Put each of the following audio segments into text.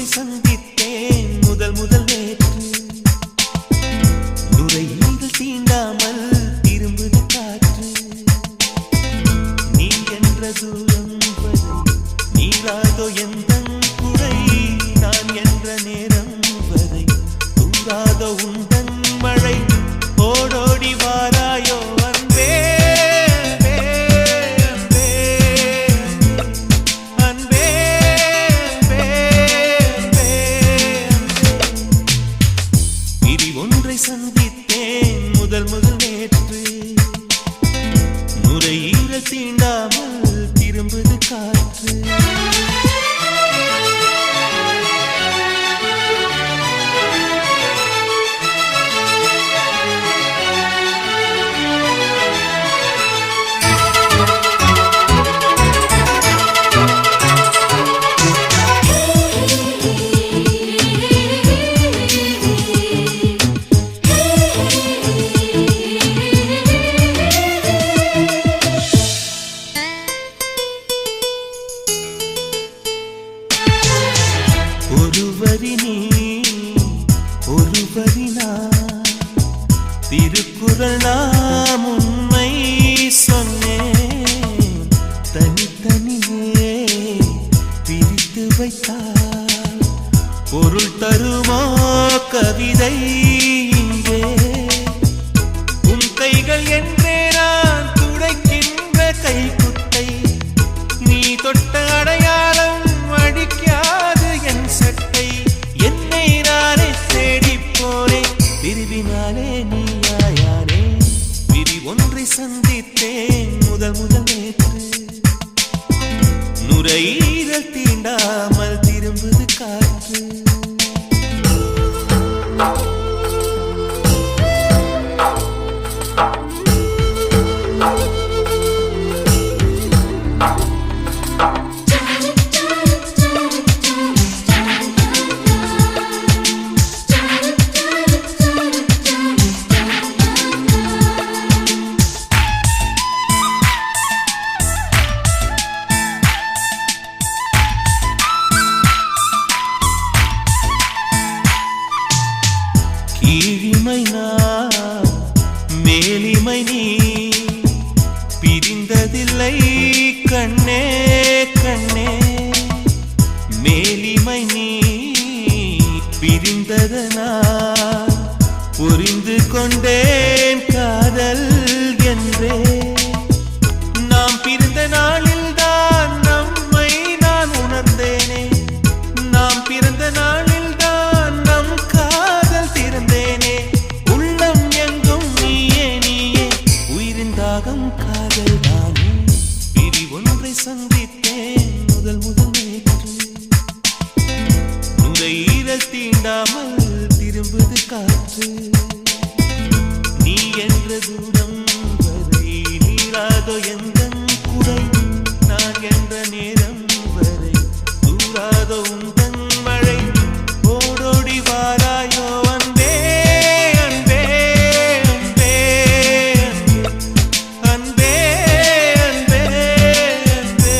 ஒன்றை சந்தித்தேன் முதல் முதல் நேற்று. நுரையீரல் தீண்டாமல் திரும்புது காற்று. நீ என்ற தூரம் வரை நீராதோ எந்தன் குறை. நான் என்ற நேரம் வரை தூராதோ உந்தன் மழை. ஓடோடி வாராயோ அன்பே சந்தித்தேன் முதல் முதல் நேற்று. நுரையீரல் தீண்டாமல் திரும்புது காற்று. ஒருவரி நீ ஒருவரி நான், திருக்குறள் நாம் உண்மை சொன்னேன். தனித்தனியே பிரித்து வைத்தால் பொருள் தருமோ கவிதை இங்கே. உன் கைகள் என்றே நான் துடைக்கின்ற கைக்குட்டை. நீ தொட்ட அடையாளம் அடிக்காது என் சட்டை. என்னை நானே தேடி போனேன், பிரிவினாலே நீயாயானே. பிரி ஒன்றை சந்தித்தேன் முதல் முதல் நேற்று. நுரையீரல் தீண்டாமல் திரும்புது காற்று. கீழிமை நான் மேலிமை நீ, பிரிந்ததில்லை கண்ணே கண்ணே. மேலிமை நீ பிரிந்ததனால் புரிந்து கொண்டேன் காதல் என்றே. நாம் பிறந்த நாளில் தான் நம்மை நான் உணர்ந்தேனே. நாம் பிறந்த நாளில் தான் நம் காதல் திறந்தேனே. உள்ளம் எங்கும் நீயே நீயே, உயிரின் தாகம் காதல் தானே. பிரி ஒன்றை சந்தித்தேன் முதல் முதல் நேற்று. நுரையீரல் தீண்டாமல் திரும்புது காற்று. நீ என்ற தூரம் வரை நீராதோ எந்தன் குறை. நான் என்ற நேரம் வரை தூராதோ உந்தன் மழை. ஓடோடி வாராயோ அன்பே அன்பே அன்பே அன்பே அன்பே அன்பே.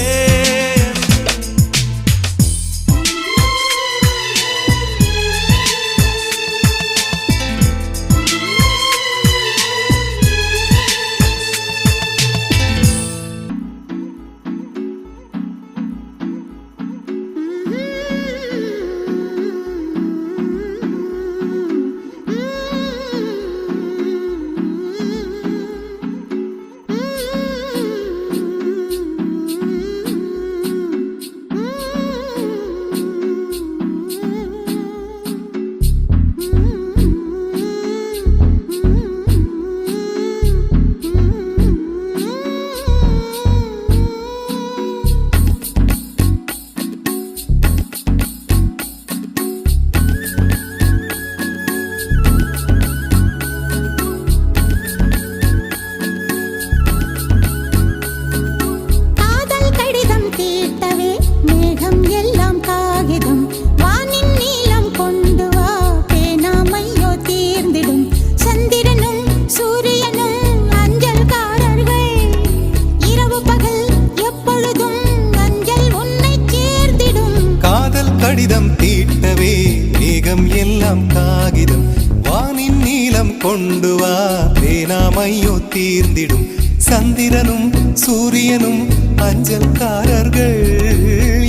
கடிதம் தீட்டவே மேகம் எல்லாம் காகிதம் வானின் நீலம் கொண்டு வா பேனாமையோ தீர்ந்திடும் சந்திரனும் சூரியனும் அஞ்சல்காரர்கள்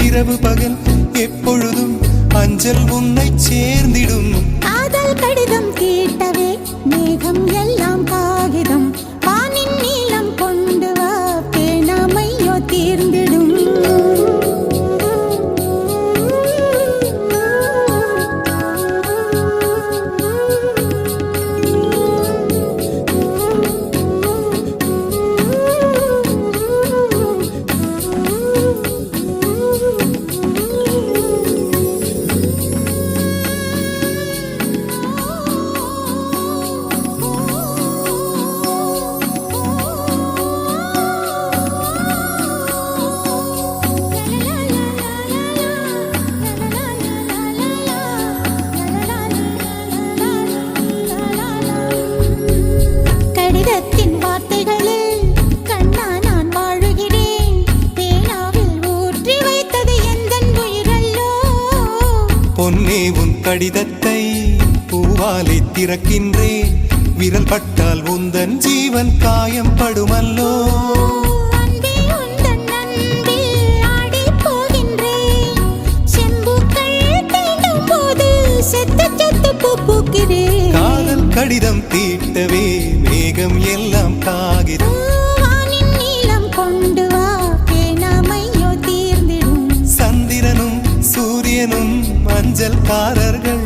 இரவு பகல் எப்பொழுதும் அஞ்சல் உன்னை சேர்ந்திடும் காதல் கடிதம் தீட்டவே மேகம் எல்லாம் காகிதம் வானின் நீலம் கொண்டு வா பேனாமையோ தீர்ந்திடும் கடிதத்தின் வார்த்தைகளில் கண்ணா நான் வாழுகிறேன் பேனாவில் ஊற்றி வைத்தது எந்தன் உயிரல்லோ பொன்னே உன் கடிதத்தை பூவாலை திறக்கின்றேன் விரல் பட்டால் உந்தன் ஜீவன் காயம் படுமல்லோ அன்பே உந்தன் அன்பில் ஆடிப் போகின்றேன் செம்புக்கள் தீண்டும் போது செத்து செத்து பூக்கிறேன் காதல் கடிதம் தீட்டவே மேகம் எல்லாம் காகிதம் வானின் நீலம் கொண்டு வா பேனாமையோ தீர்ந்திடும் சந்திரனும் சூரியனும் அஞ்சல்காரர்கள்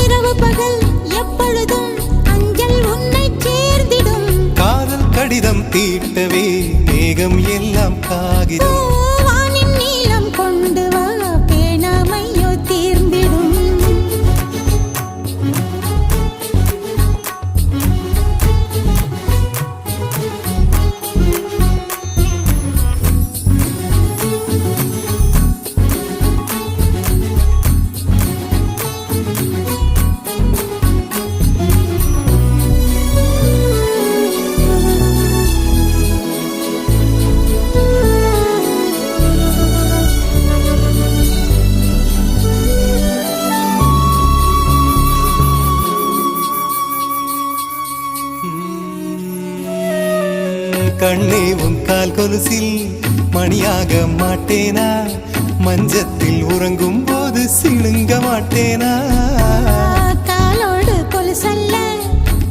இரவு பகல் எப்பொழுதும் அஞ்சல் உன்னை சேர்ந்திடும் காதல் கடிதம் தீட்டவே மேகம் எல்லாம் காகிதம் வானின் நீலம் கொண்டு வா பேனாமையோ தீர்ந்திடும் கண்ணே உன் கால் கொலுசில் மணியாக மாட்டேனா மஞ்சத்தில் உறங்கும் போது சிழுங்க மாட்டேனா காலோடு கொலுசல்ல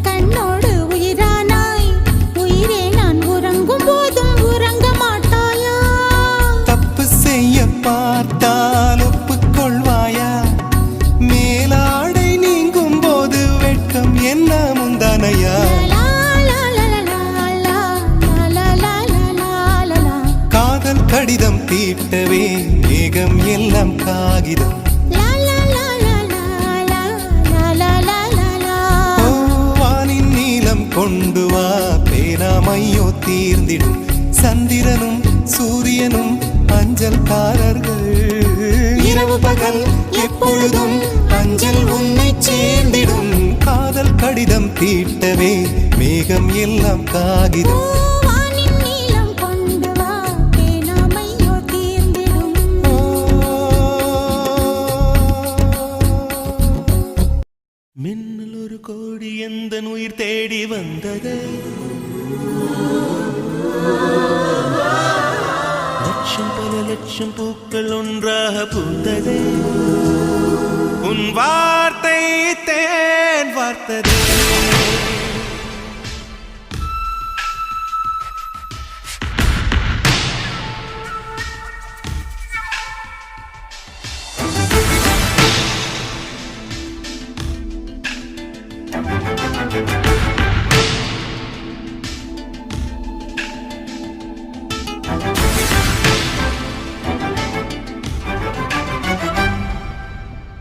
கண்ணோடு உயிரானாய் உயிரே நான் உறங்கும் போதும் உறங்க மாட்டாயா தப்பு செய்ய பார்த்தால் ஒப்புக்கொள்வாயா மேலாடை நீங்கும் போது வெட்கம் என்ன முந்தானையா காதல் கடிதம் தீட்டவே மேகம் எல்லாம் காகிதம் வானின் நீலம் கொண்டு வா பேனாமையோ தீர்ந்திடும் சந்திரனும் சூரியனும் அஞ்சல்காரர்கள் இரவு பகல் எப்பொழுதும் அஞ்சல் உன்னை சேர்ந்திடும் காதல் கடிதம் தீட்டவே மேகம் எல்லாம் காகிதம் மின்னல் ஒரு கோடி எந்தன் உயிர் தேடி வந்தது லட்சம் பல லட்சம் பூக்கள் ஒன்றாக பூத்தது உன் வார்த்தை தேன் வார்த்தது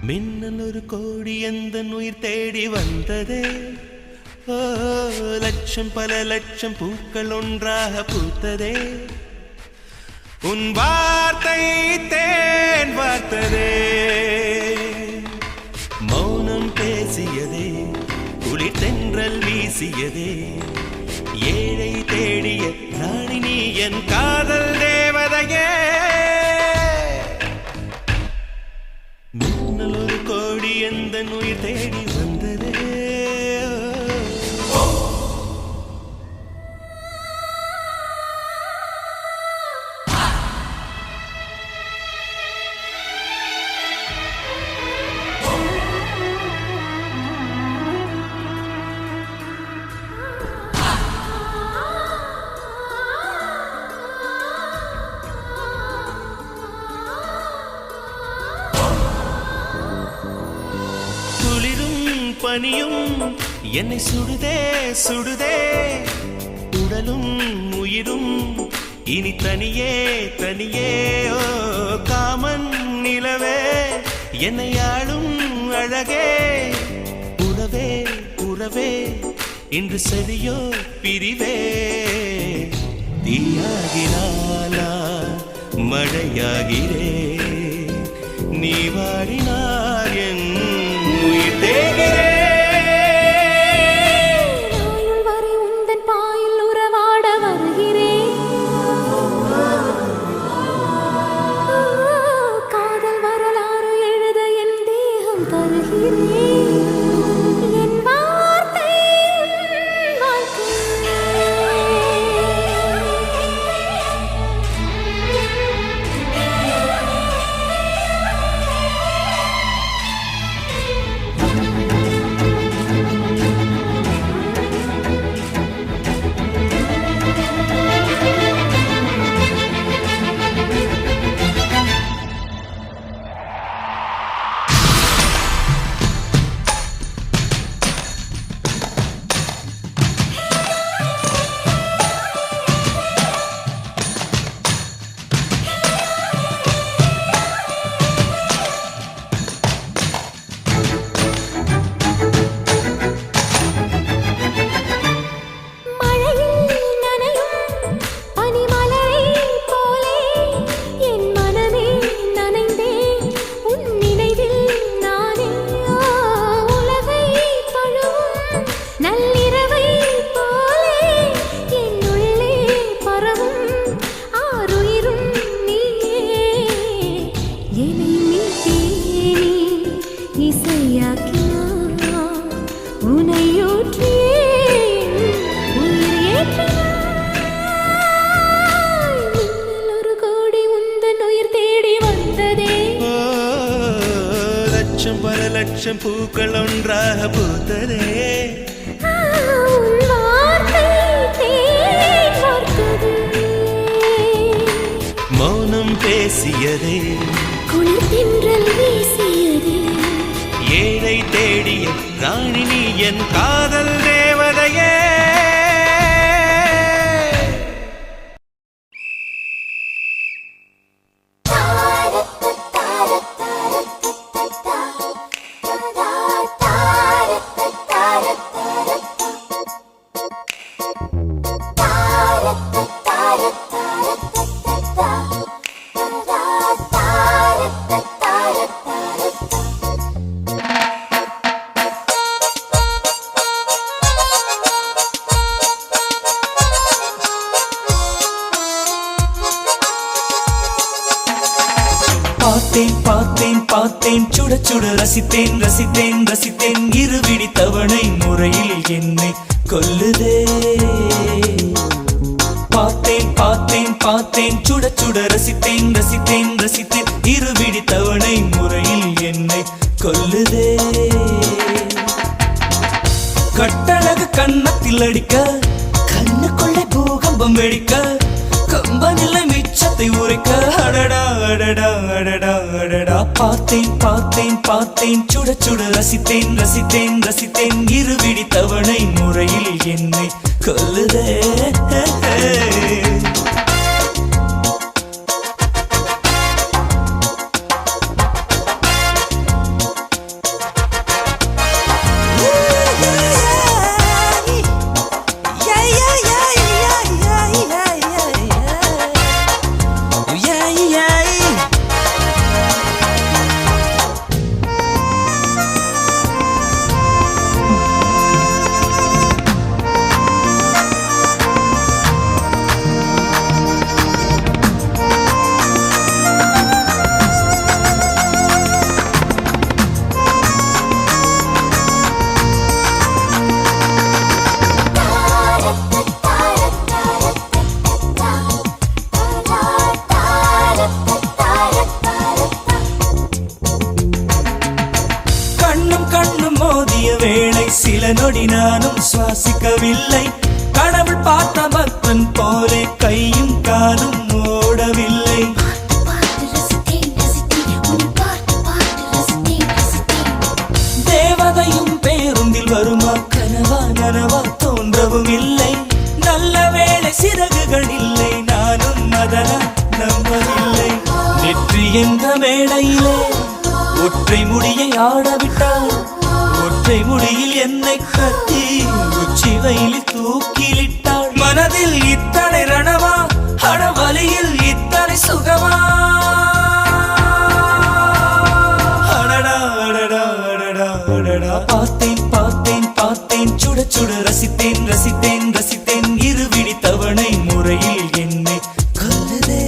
மின்னல் ஒரு கோடி எந்தன் உயிர் தேடி வந்ததே ஓ லட்சம் பல லட்சம் பூக்கள் ஒன்றாக பூத்ததே உன் வார்த்தை தேன் வார்த்ததே மௌனம் பேசியதே குளிர் தென்றல் வீசியதே ஏழை தேடிய ராணி நீ என் காதல் தேவதையே பனியும் என்னை சுடுதே சுடுதே உடலும் உயிரும் இனி தனியே தனியே ஓ காமன் நிலவே என்னை ஆளும் அழகே உறவே உறவே இன்று சரியோ பிரிவே தீயாகினாலா மழையாகிறே நீ வாடினார் என் உயிர் தேகிறே பல லட்சம் பூக்கள் ஒன்றாக பூத்ததே மௌனம் பேசியதே குளிர்தென்றல் வீசியதே ஏழை தேடிய ராணி நீ என் காதல் தேவதையே பார்த்தேன் பார்த்தேன் பார்த்தேன் சுட சுட ரசித்தேன் ரசித்தேன் ரசித்தேன் இருவிடி தவணை முறையில் என்னை கொல்லுதே பார்த்தேன் பார்த்தேன் பார்த்தேன் சுட சுட ரசித்தேன் ரசித்தேன் ரசித்தேன் இருவிடி தவணை முறையில் என்னை கொல்லுதே கட்டழகு கண்ணத்தில் அடிக்க கண்ணுக்குள்ளே பூகம்பம் வெடிக்க கம்பனில்லை மிச்சத்தை உரைக்க அடடா அடடா அடடா அடடா பார்த்தேன் பார்த்தேன் பார்த்தேன் சுட சுட ரசித்தேன் ரசித்தேன் ரசித்தேன் இருவிடி தவணை முறையில் என்னை கொல்லுதே சில நொடி நானும் சுவாசிக்கவில்லை கடவுள் பார்த்த பக்தன் போலே கையும் காலும் ஓடவில்லை தேவதையும் பேரும் என்ற மேடையிலே ஒற்றை முடியை ஆடவிட்டால் ஒற்றை முடியில் என்னை கட்டி உச்சி வயலில் தூக்கிலிட்டாள். மனதில் இத்தனை ரணமா, அடவலியில் இத்தனை சுகமா? அடடா அடடா அடடா அடடா. பார்த்தேன் பார்த்தேன் பார்த்தேன், சுட சுட ரசித்தேன் ரசித்தேன் ரசித்தேன். இருவிழி தவணை முறையில் என்னை கொல்லுதே.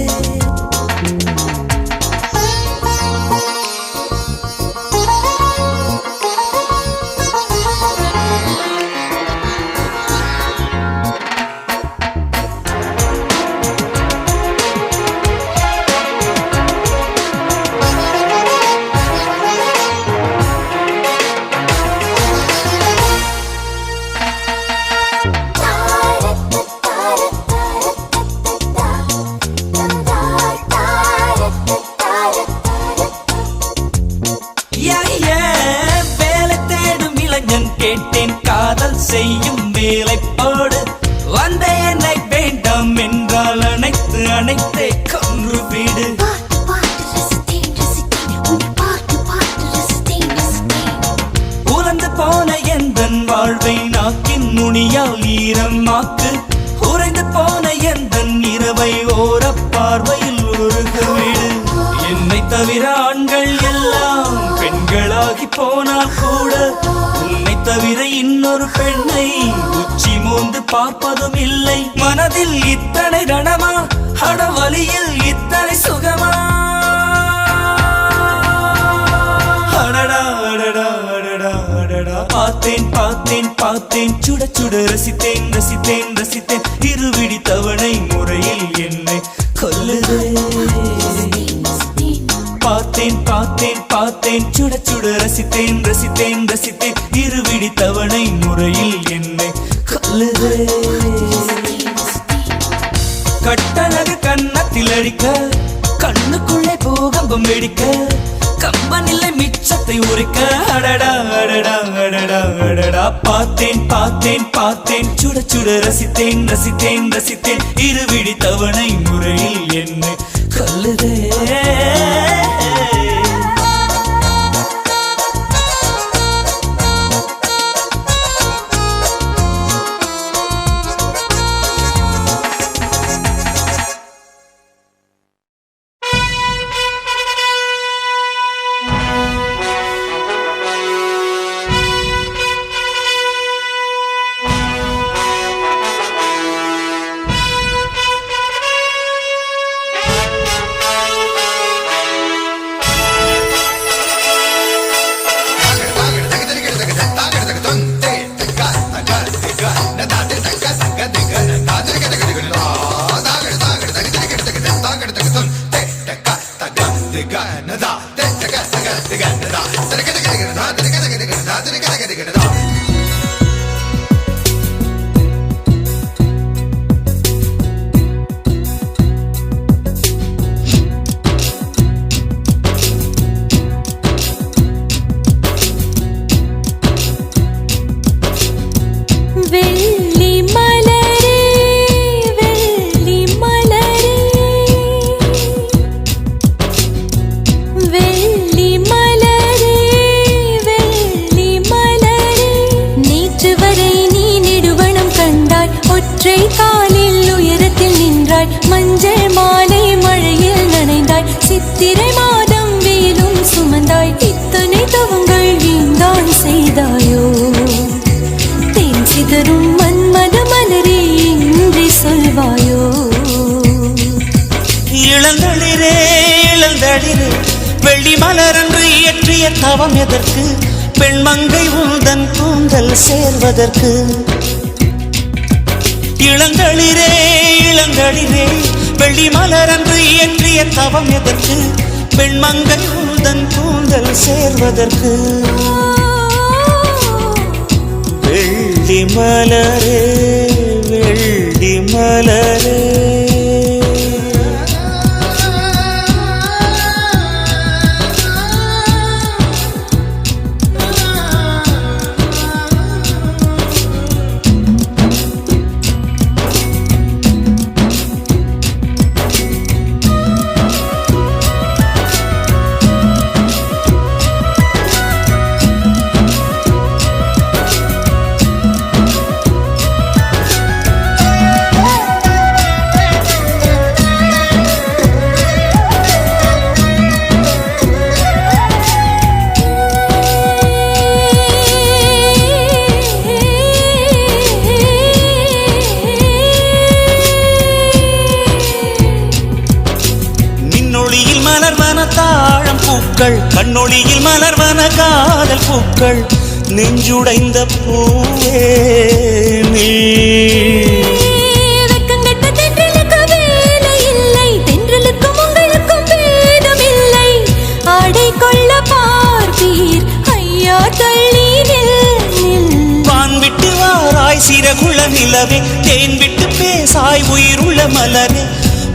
கேட்டேன் காதல் செய்யும் வேலைப்பாடு. வந்த என்னை வேண்டாம் என்றால் அனைத்து அனைத்தை கொன்று விடு. உலர்ந்து போன எந்தன் வாழ்வை நாக்கின் நுனியால் ஈரமாக்கு. உறைந்து போன எந்தன் இரவை ஓர பார்வையில் உருக விடு. என்னை தவிர ஆண்கள் எல்லாம் பெண்களாகி போனால் கூட உன்னை தவிர இன்னொரு பெண்ணை உச்சி மோந்து பார்ப்பதும் இல்லை. மனதில் இத்தனை ரணமா, அடவலியில் இத்தனை சுகமா? அடடா அடடா அடடா அடடா. பார்த்தேன் பார்த்தேன் பார்த்தேன், சுட சுட ரசித்தேன் ரசித்தேன் ரசித்தேன். இருவிழி தவணை முறையில் என்னை கொல்லுதே. பார்த்தேன் பார்த்தேன் பார்த்தேன், சுட சுட ரசித்தேன் ரசித்தேன் ரசித்தேன். இருவிழி தவணை முறையில் என்னை கொல்லுதே. கட்டழகு கன்னத்தில் அடிக்க, கண்ணுக்குள்ளே பூகம்பம் வெடிக்க, கம்பனில்லை மிச்சத்தை உரைக்க. அடடா அடடா அடடா அடடா. பார்த்தேன் பார்த்தேன் பார்த்தேன், சுட சுட ரசித்தேன் ரசித்தேன் ரசித்தேன். இருவிழி தவணை முறையில் என்னை கொல்லுதே. மஞ்சள் மாலை மழையில் நனைந்தாய். சித்திரை மாதம் வெயிலும் சுமந்தாய். இத்தனை தவங்கள் நீந்தான் செய்தாயோ? தேன் சிதறும் மன்மத மலரே இன்றி சொல்வாயோ? இளந்தளிரே இளந்தளிரே, வெள்ளி மலரன்று இயற்றிய தவம் எதற்கு? பெண்மங்கை உந்தன் கூந்தல் சேர்வதற்கு. இளந்தளிரே இளந்தளிரே, வெள்ளி மலரன்று இயற்றிய தவம் எதற்கு? பெண்மங்கை உந்தன் கூந்தல் சேர்வதற்கு. வெள்ளி மலரே வெள்ளி மலரே, பூக்கள் கண்ணொளியில் மலர்வன காதல் பூக்கள் நெஞ்சுடைந்த பூவே நீ சிறகுள்ள நிலவே தேன் விட்டு பேசாய் உயிருள்ள மலரே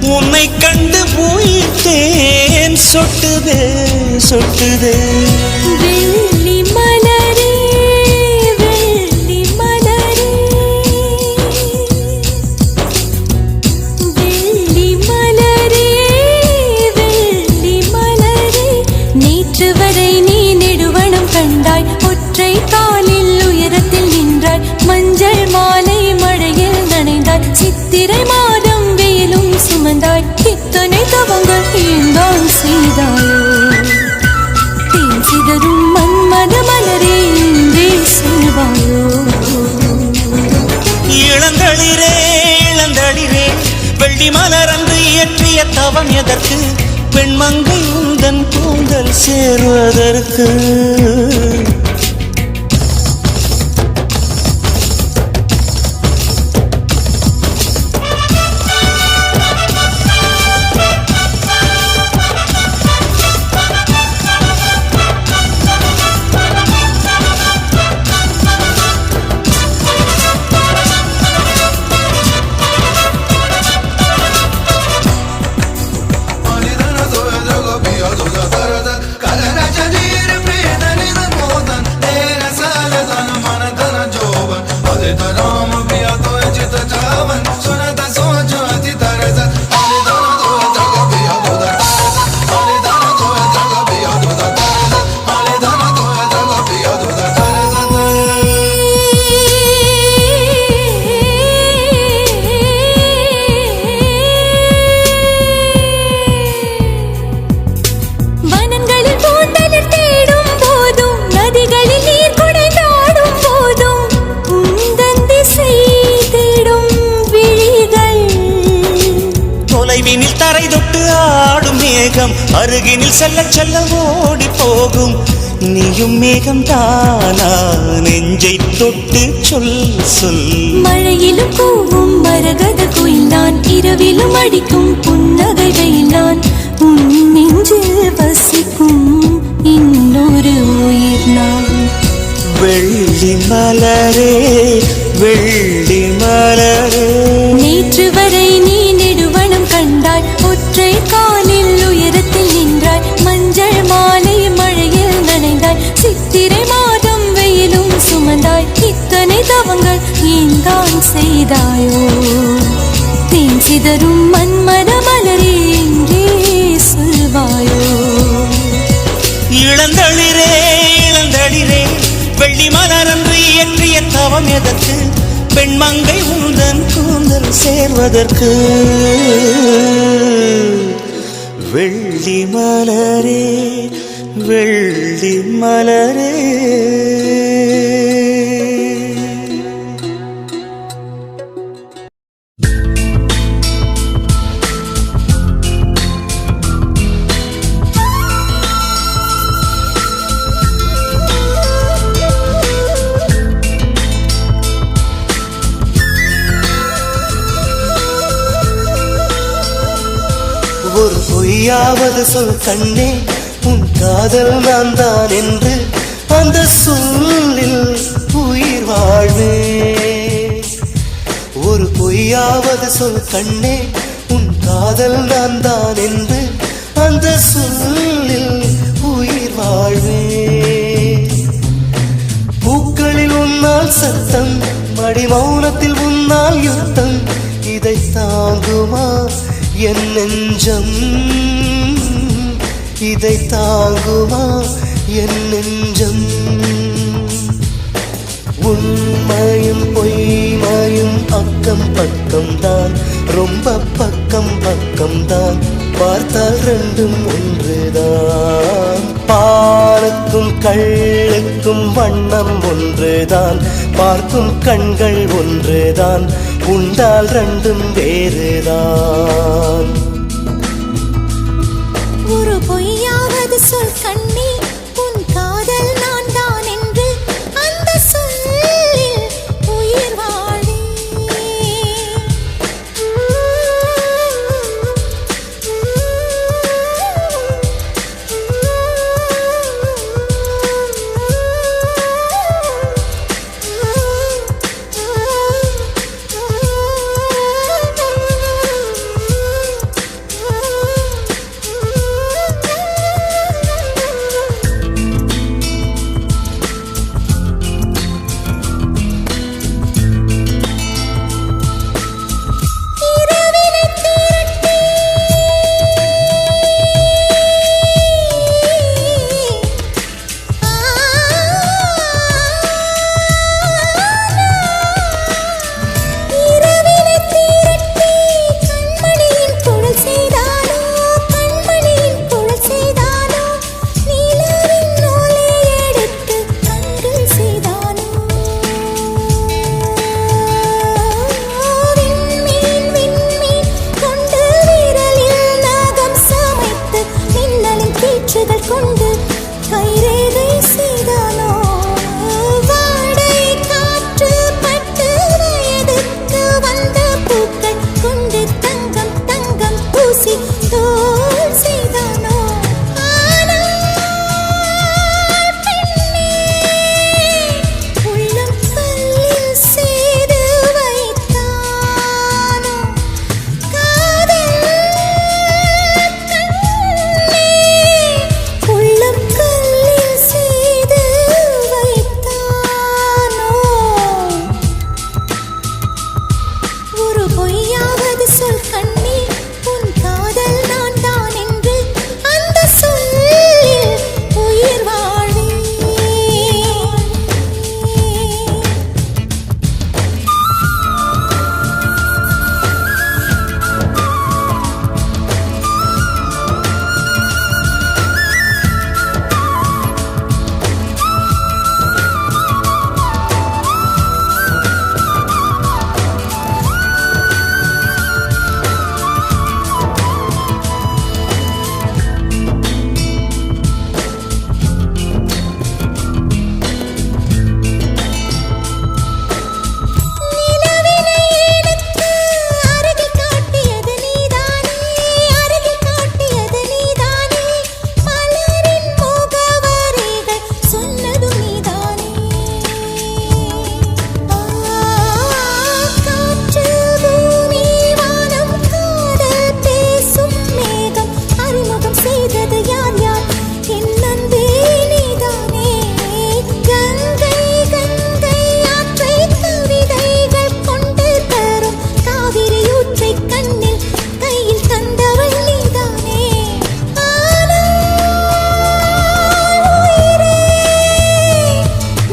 உன்னை கண்டு உயிர் தேன் சொட்டுதே சொட்டுதே வெள்ளி மலரே வெள்ளி மலரே வெள்ளி மலரே வெள்ளி மலரே நேற்று வரை நீ நெடுவனம் கண்டாய் ஒற்றை காலில் உயரத்தில் நின்றாய் மஞ்சள் மாலை மழையில் நனைந்தாய் சித்திரை மாதம் வெயிலும் சுமந்தாய் இத்தனை தவங்கள் ஏந்தான் செய்தாயோ தேன் சிதறும் மன்மத மலரே இன்றே செல்வாயோ இளந்தளிரே இளந்தளிரே வெள்ளி மலர் அன்று இயற்றிய தவம் எதற்கு பெண்மங்கை உந்தன் கூந்தல் சேருவதற்கு தரை தொட்டு ஆடும் மேகம் அருகினில் செல்ல செல்ல ஓடி போகும் நீயும் மேகம் தானா நெஞ்சை தொட்டு சொல் சொல் மழையிலும் கூவும் மரகத குயில்தான் இரவிலும் அடிக்கும் புன்னகை வெயில்தான் உன் நெஞ்சில் வசிக்கும் இன்னொரு உயிர் நான் வெள்ளி மலரே வெள்ளி மலரே நேற்று வரை நீ நெடுவனம் கண்டாய் ஒற்றை காலில் உயரத்தில் நின்றாய் மஞ்சள் மாலை மழையில் நனைந்தாய் சித்திரை மாதம் வெயிலும் சுமந்தாய் இத்தனை தவங்கள் ஏந்தான் செய்தாயோ தேன் சிதறும் மன்மத மலரே எங்கே சொல்வாயோ இளந்தளிரே இளந்தளிரே வெள்ளி மலர் அன்று இயற்றிய தவம் எதற்கு பெண்மங்கை உந்தன் கூந்தல் சேர்வதற்கு வெள்ளி மலரே வெள்ளி மலரே ஒரு பொய்யாவது சொல் கண்ணே உன் காதல் நான் தான் என்று அந்த சொல்லில் உயிர் வாழ்வே ஒரு பொய்யாவது சொல் கண்ணே உன் காதல் நான் தான் என்று அந்த சொல்லில் உயிர் வாழ்வே பூக்களில் உன்னால் சத்தம் மடி மௌனத்தில் உன்னால் யுத்தம் இதை தாங்குமா என் நெஞ்சம் இதை தாங்குமா என் நெஞ்சம் உண்மையும் பொய்மையும் அக்கம் பக்கம்தான் ரொம்ப பக்கம் பக்கம்தான் பார்த்தால் ரெண்டும் ஒன்றுதான் பாலுக்கும் கள்ளுக்கும் வண்ணம் ஒன்றுதான் பார்க்கும் கண்கள் ஒன்றுதான் உண்டால் ரெண்டும் வேறுதான் ஒரு பொய்யாவது சொல் கண் கொண்டு கைரேகை செய்தானோ வாடை காற்று பட்டு வயதுக்கு வந்த பூக்கள் கொண்டு தங்கம் தங்கம் பூசி தோல் செய்தானோ உள்ளம் கல்லில் செய்து வைத்தானோ காதல் உள்ளம் கல்லில் செய்து வைத்தானோ ஒரு பொய்யாவது சொல் கண்ணே உன் காதல் நான் தான் என்று அந்த சொல்லில் உயிர் வாழ்வே நிலவினை எனக்கு அருகில் காட்டியது நீதானே அருகில் காட்டியது நீதானே மலரின் முகவரிகள் சொன்னதும் நீதானே காற்று பூமி வானம் காதல் பேசும் மேகம் அறிமுகம் செய்தது யார் யார் என் அன்பே நீதானே கங்கை கங்கை ஆற்றை கவிதைகள் கொண்டு தரும் காவிரி ஊற்றை கண்ணில் கையில் தந்தவள் நீதானே உயிரே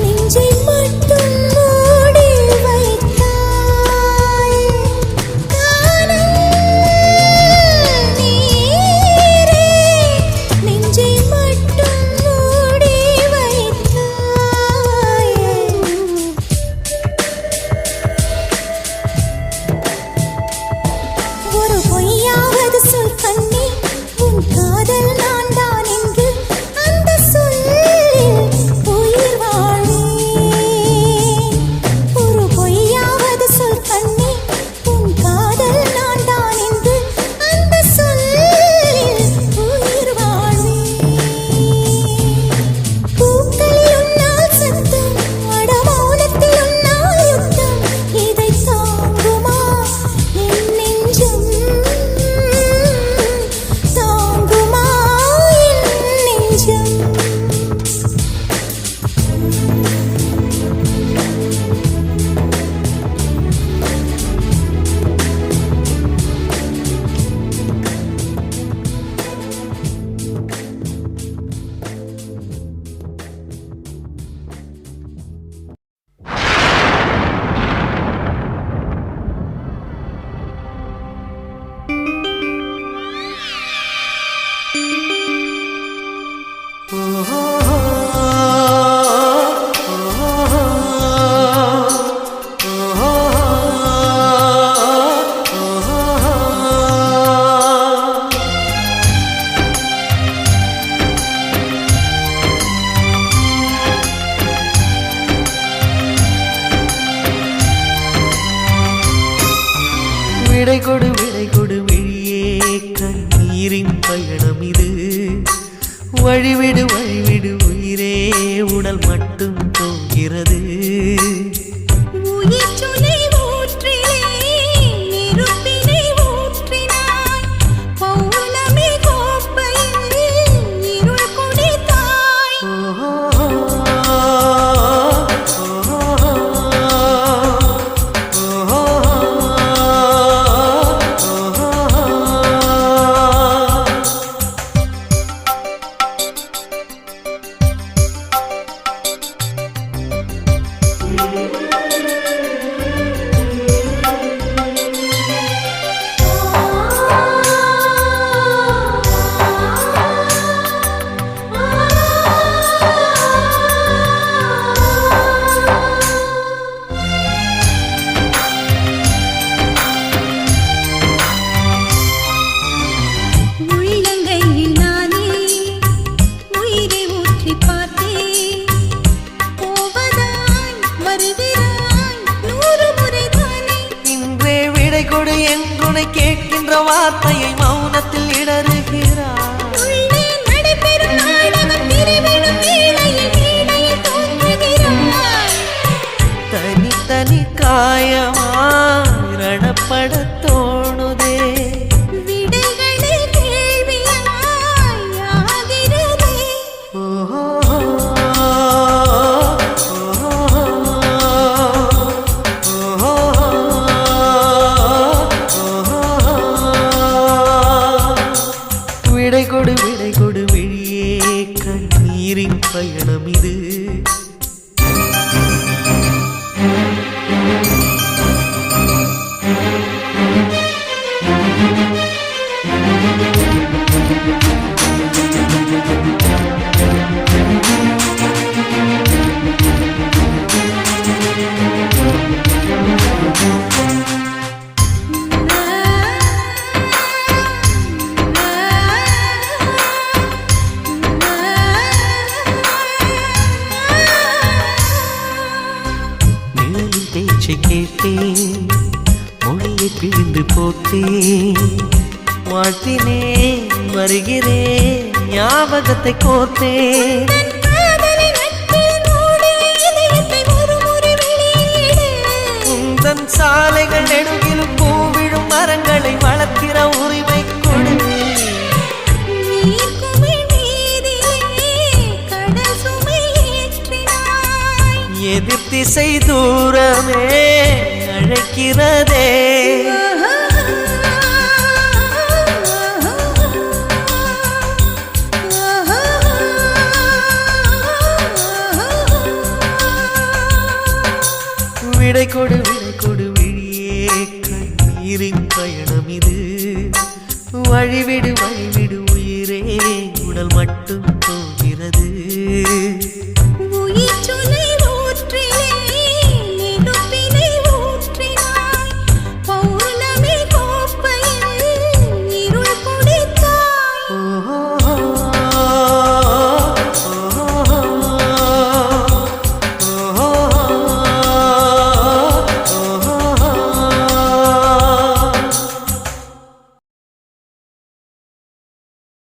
நெஞ்சை மட்டும் மூடி வைத்தாய் காணல் நீரே நெஞ்சை மட்டும் மூடி வைத்தாய் ஒரு பொய்யாவது சொல் கண்ணே உன் காதல் நான் தான் என்று அந்த சொல்லில் உயிர் வாழ்வேன் ஒரு பொய்யாவது சொல் கண்ணே உன் காதல் நான் தான் என்று அந்த சொல்லில் உயிர் வாழ்வேன் பூக்களில் உன்னால் சத்தம் அடமௌனத்தில் உன்னால் யுத்தம் இதை தாங்குமா என் நெஞ்சம் தாங்குமா என் நெஞ்சம் விடை கொடு விழியே கண்ணீரின் பயணம் இது வழிவிடு உயிரே உடல் மட்டும் போகிறது உயிர் சுனை ஊற்றிலே நெருப்பினை ஊற்றினாய் பௌர்ணமி கோப்பையில் இருள் குடித்தாய் ஆ கண்ணீரின் பயணம் இது. கேட்டேன் மொழியை பிழிந்து போட்டேன் வாழ்த்தினேன் வருகிறேன் ஞாபகத்தை கோர்த்தேன் உந்தன் சாலைகள் நெடுகிலும் பூவிழும் மரங்களை வளர்க்கிற உரிமை கொடு எதிர் திசை தூரமே அழைக்கிறதே விடை கொடு விழியே கண்ணீரின் பயணம் இது. வழிவிடு உயிரே உடல் மட்டும் போகிறது.